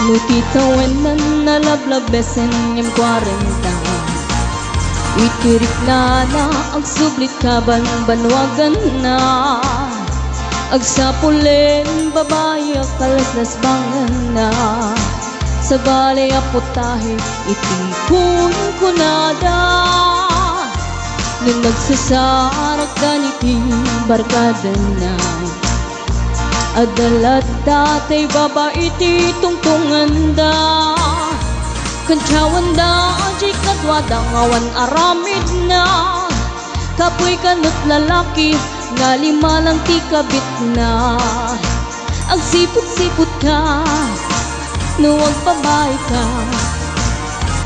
Nutita wenan nalablabesen ngem 40. Itirik na ang sublit kaban banwagan na. Agsapulen babae kalaslas bangan na. Sa balay aputahe itikun kunada. Nung nagsasarak ganiti barkada na. Adalat datay babae ti tungtungan da. Kantsawan da ajay katwada ngawan aramid na. Kapoy kanot lalaki nga lima lang ti kabit na. Agsipot-sipot ka nuwag pabay ka.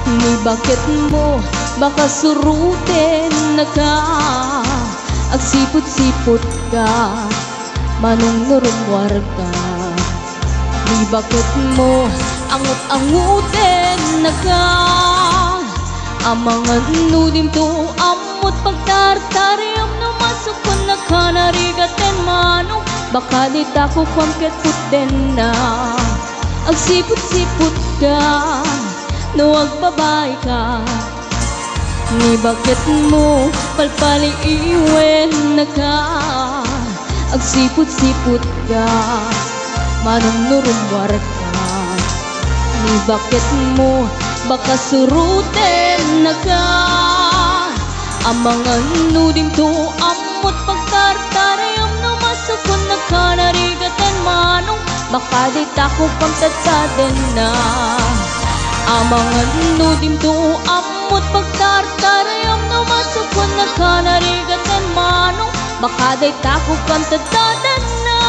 Ni bakit mo baka suruten na ka. Agsipot-sipot ka manong nurumwar ka. Ni bakit mo angot-anguten na ka. Amangan nudim to amot pagtartariam no masukon na ka narigaten manong. Baka di tako kwamket puten na. Agsipot-sipot ka no agbabay ka. Ni bakit mo palpali iwen na ka. Agsipot-sipot ka manong nurumwar ka. Ni bakit mo baka suruten na ka. Amangan nudim to amot pagtartariam no masukon na ka narigaten manong. Baka di tako pagtatsaden na. Amangan nudim to amot pagtartariam no masukon na ka narigaten manong. Baka di tako pagtatsaden na.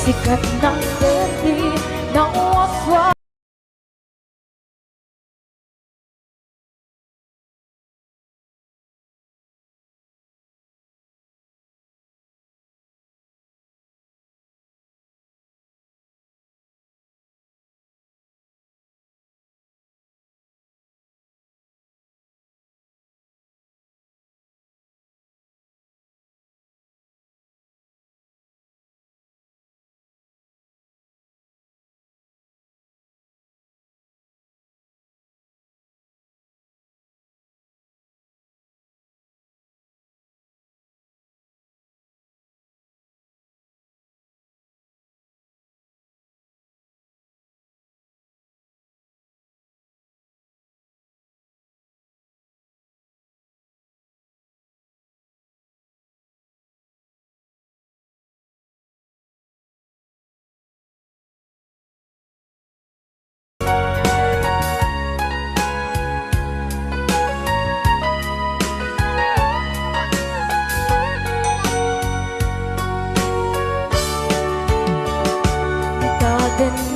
sikat ng berde na waswas.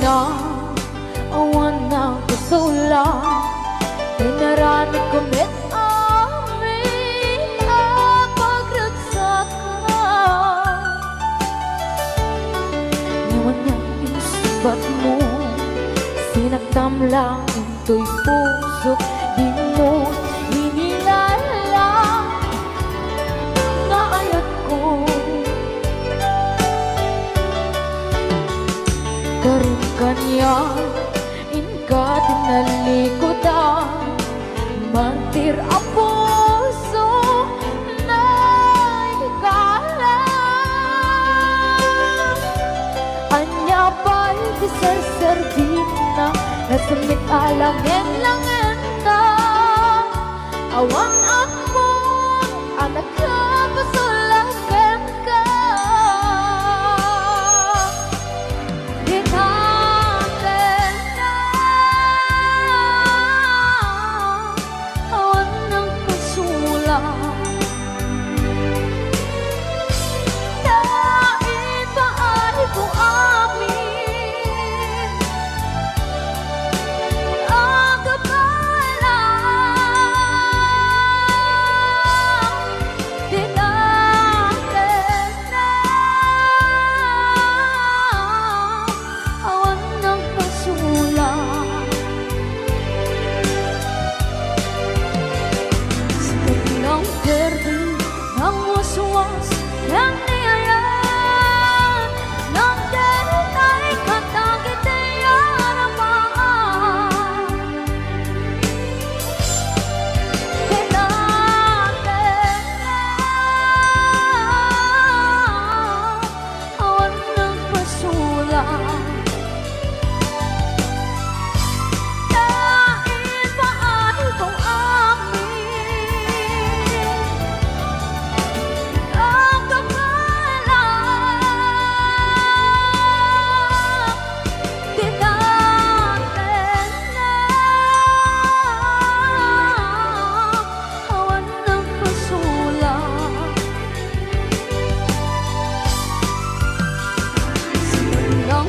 Na awan ng kusula dinarami kumit amin ang pagragsakan. Iwan niyang insubat mo, sinaktam lang into'y puso, di mo hinilala nga ayat ko. Karin kanya inka tinalikodan, mantir ang puso na hikala. Anya pa'y disarservin na nasamit alangin langin na awang ako ang nagkapasulagan ka. Don't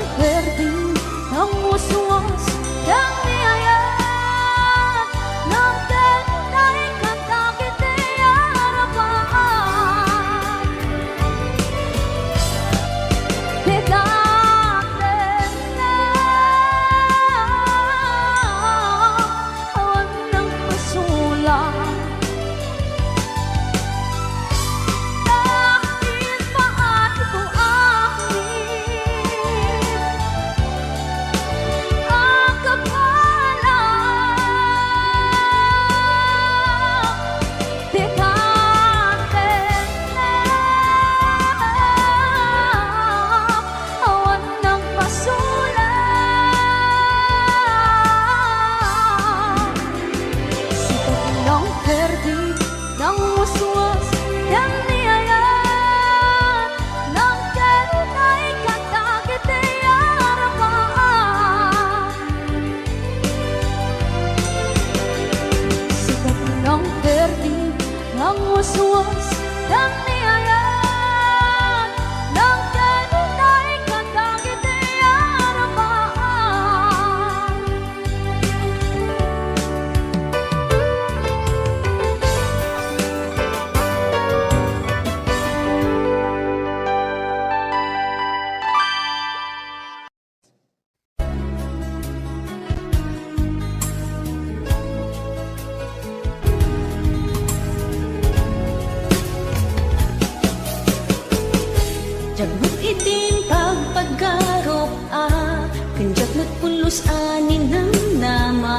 pulos anin ng nama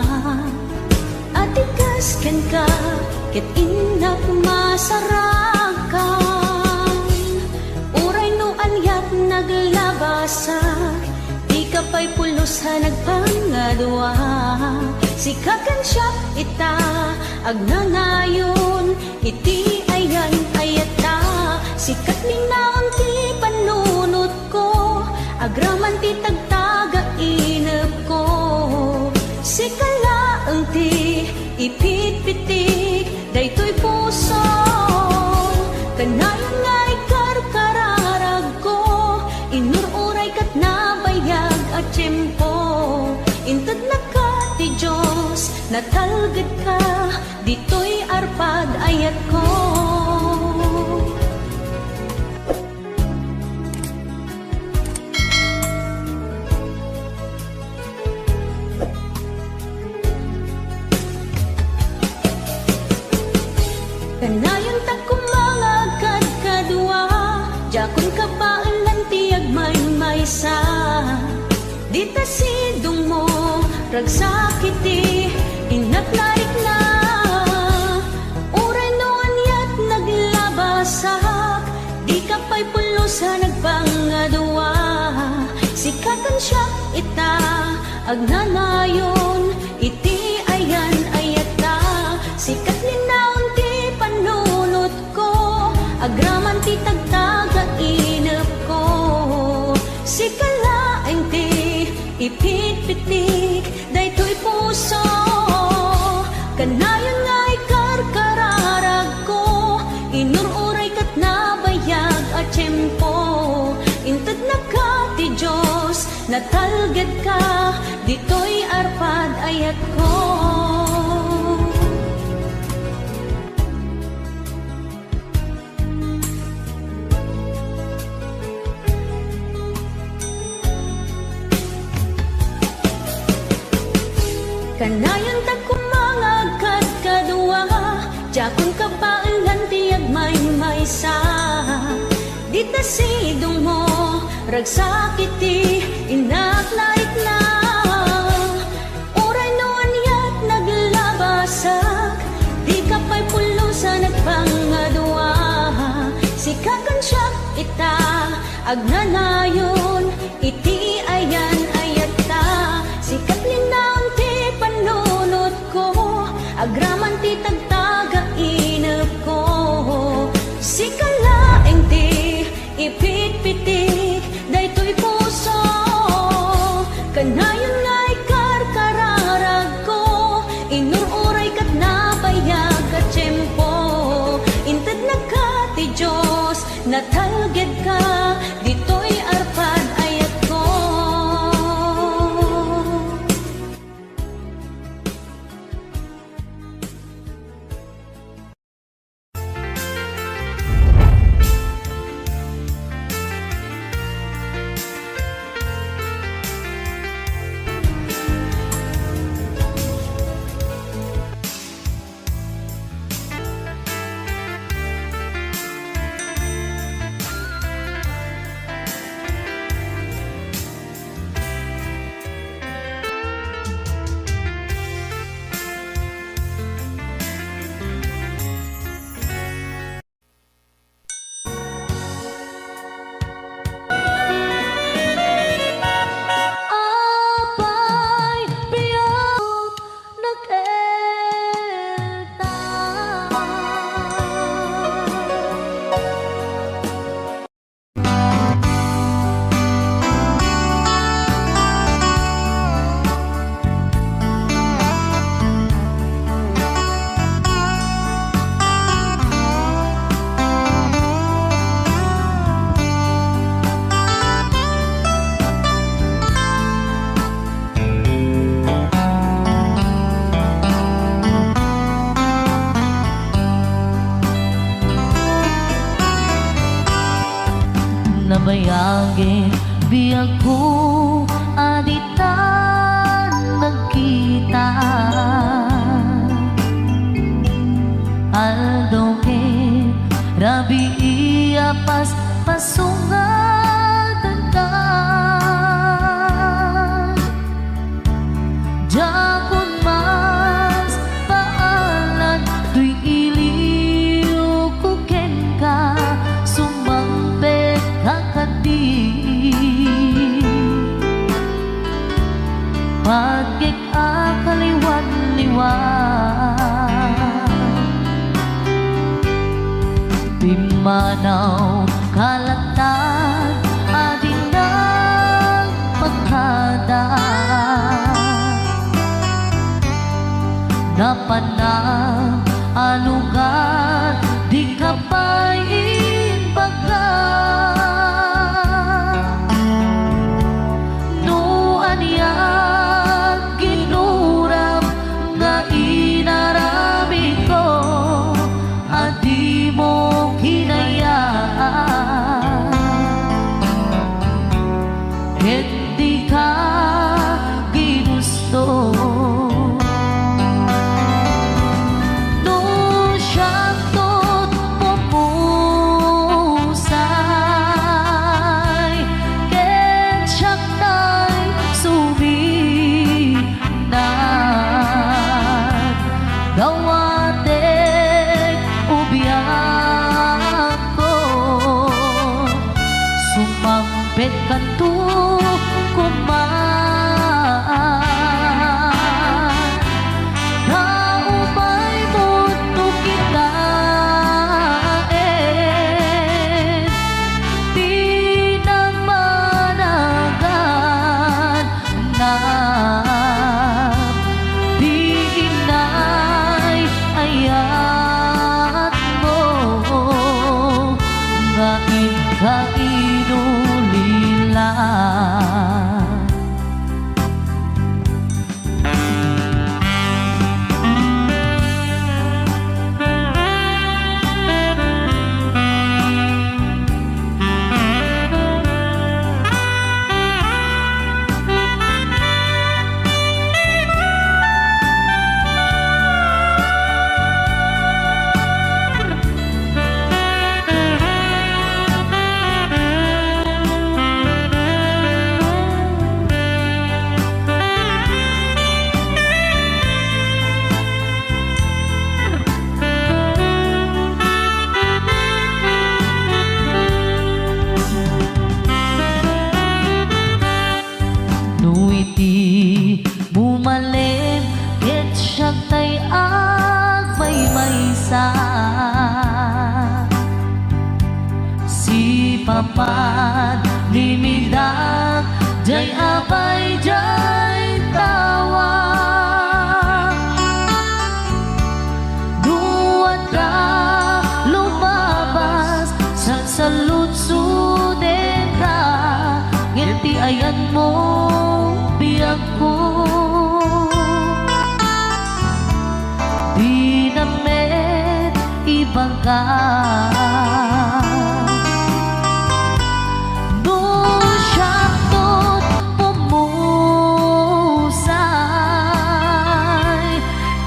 at ikaskan ka ket inak masarakan uray no anyat naglabasa di ka pa'y pulos ha nagpangadwa sikakan siya ita agnanayon iti ayan ayata sikat linaon ti panunot ko agraman ti tagtaga inep ko sikalaang ti ipit-pitik daytoy puso kanayon nga ikarkararag ko inururay kat nabayag at tiyempo intad na ka ti Diyos natalgad ka ditoy arpad ayat ko kanayon ta kumangagad kadua jakon ka baalan ti agmay-maysa dita sidong mo ragsakiti inatlarik na uray no anyat naglabasak di ka pa'y pulos ha nagpangadua sikatan siya ita agnanayon iti ayan ayata sikat linaon ti panunot ko agraman ti tagtaga inep ko sikalaeng ti ipit-pitik daytoy puso kanayon nga ikarkararag ko inururay kat nabayag at tiyempo intad na ka ti Diyos natalgad ka ditoy arpad ayat ko kanayon ta kumangagad kadua jakon ka baalan ti agmay-maysa dita sidong mo ragsakiti inatlaik na uray no anyat naglabasak di ka pa'y pulusa nagpangadua sikakan siya ita agnanayon iti ayan ayata sikat linaon ti panunot ko agraman ti tagtaga inep ko sikalaeng ti ipit-pitik daytoy puso kanayon nga ikarkararag ko inururay kat nabayag at tiyempo intad na ka ti Diyos natalgad ka ditoy arpad ayat ko pumanaw kalatag adin ng pagkadaan napanang alugar di ka pa'y imbaga no aniyang ginuram nga inarami ko adi mo hinayaan hindi ka ginusto no siyang tot pupusay ken siyak tay suminan gawatek ubiyang ko sumampet kanto kumaan na umay mundo kita di nang managan na di inay ayat mo nga ikainulilan nuiti bumalin ket siyak tay agmaymaysa si papan limidak jay abay jay tawa duwat ka lumabas sa saludsuden ka ngiti ayan mo biyak ko di namet ibang ka no siyang tot pumusay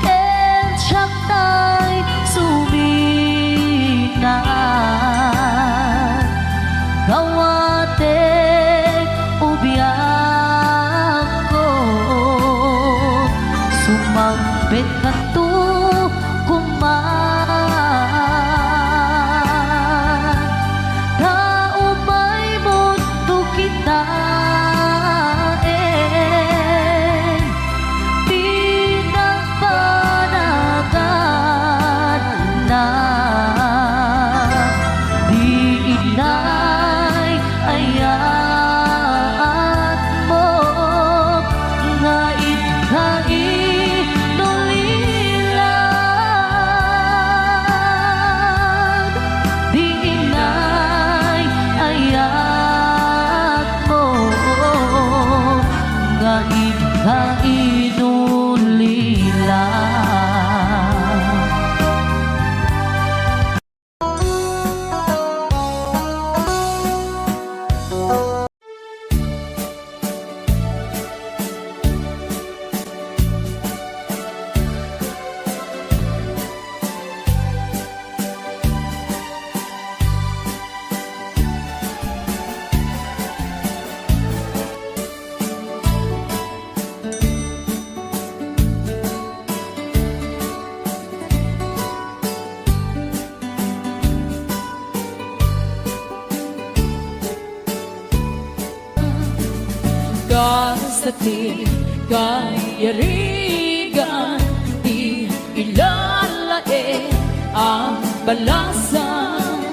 ken siyak tay suminan gawatek ubiyang ko sumampet kanto kumaan na umay mundo kita di nagpanagan na di inay ayat mo nga ikainulilan di inay ayat mo nga ikainulilan. Kasati kayarigan di ilalae ang balasan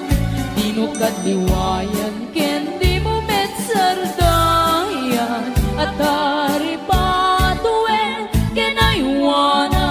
kadiwayan ken di mo met sardayan at hari patuwe ken aywanan.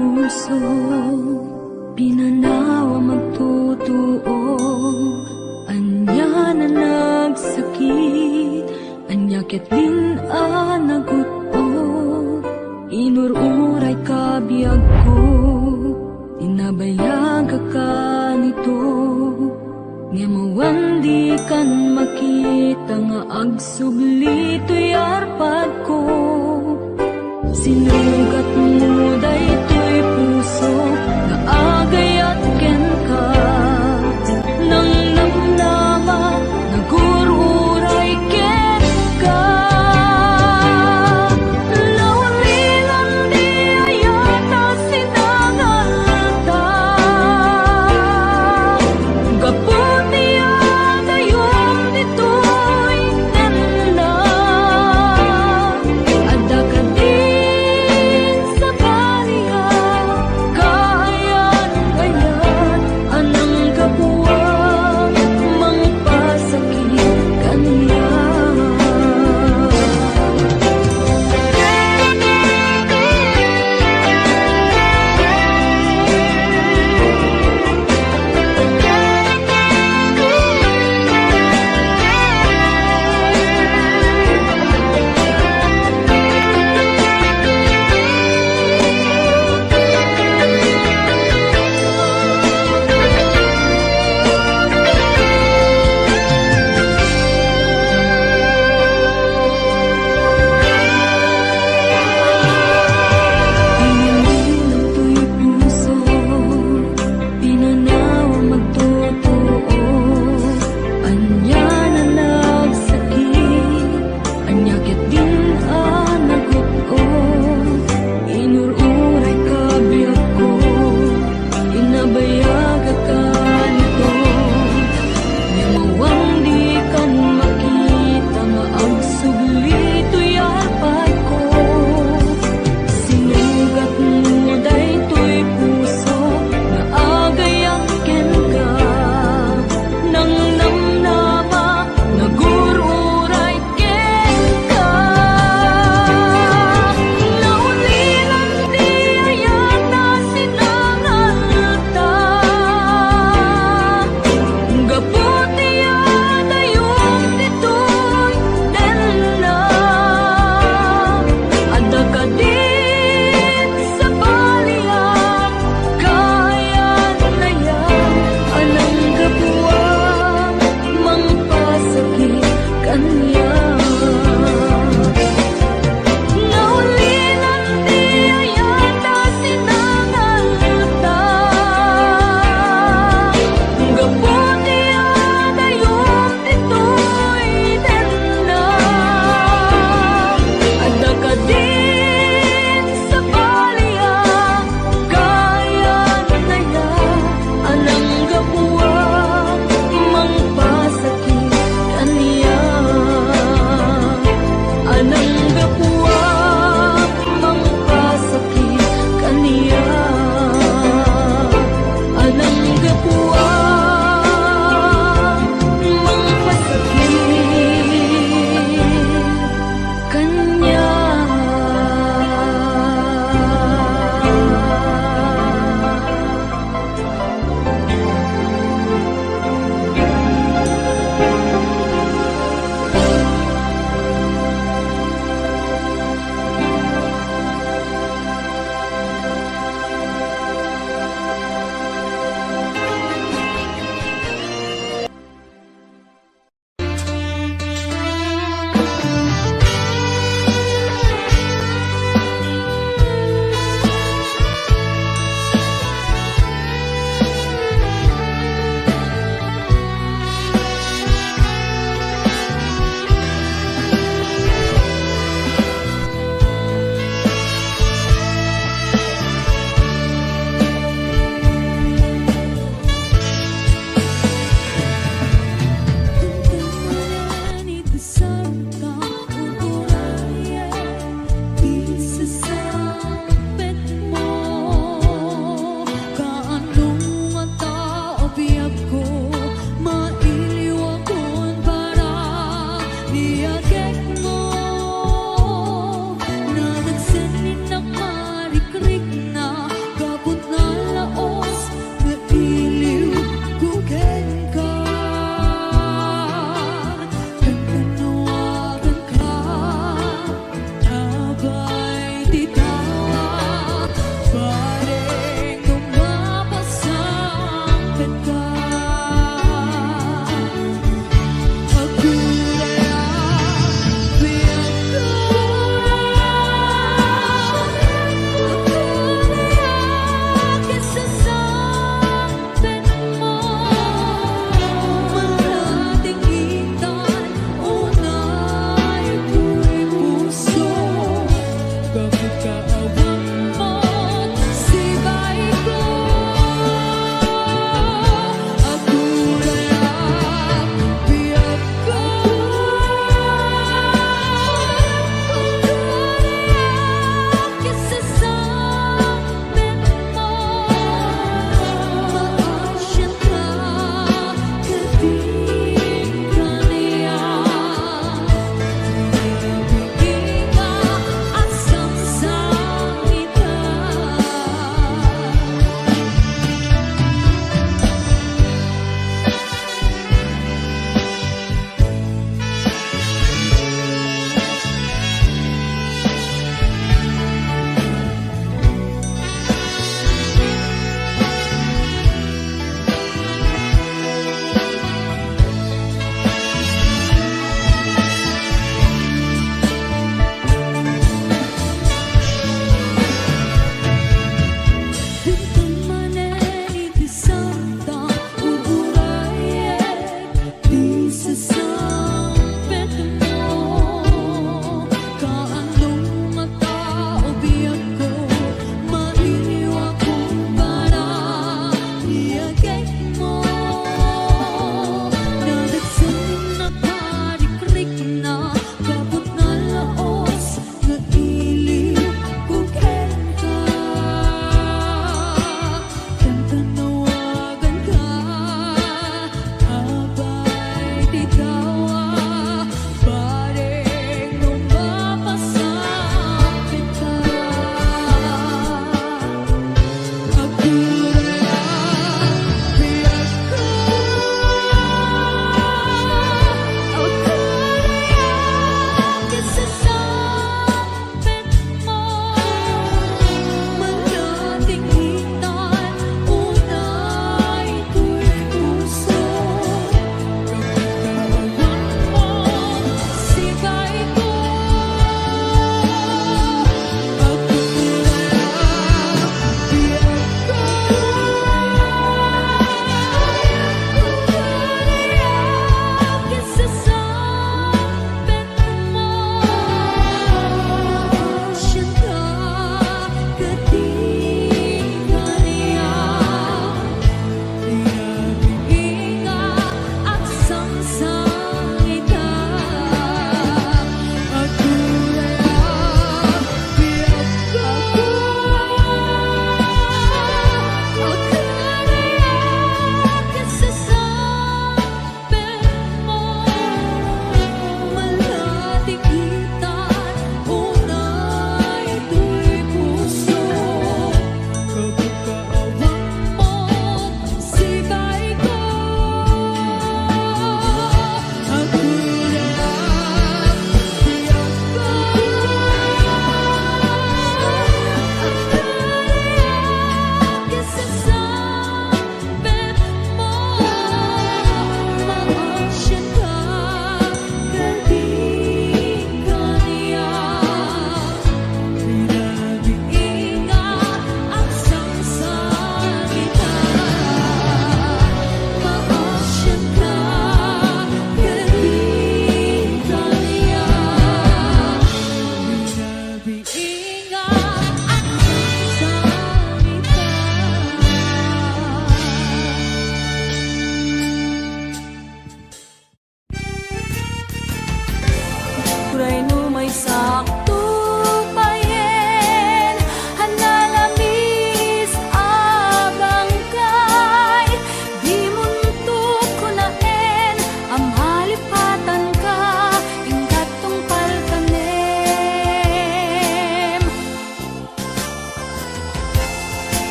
puso pinanawa magtotoo anya na nagsakit. Ketlin nagutot, inururay ka biyag ko, inabayag ka nito, nga mawandi kan makita nga agsubli to'y arpad ko, sinugat mo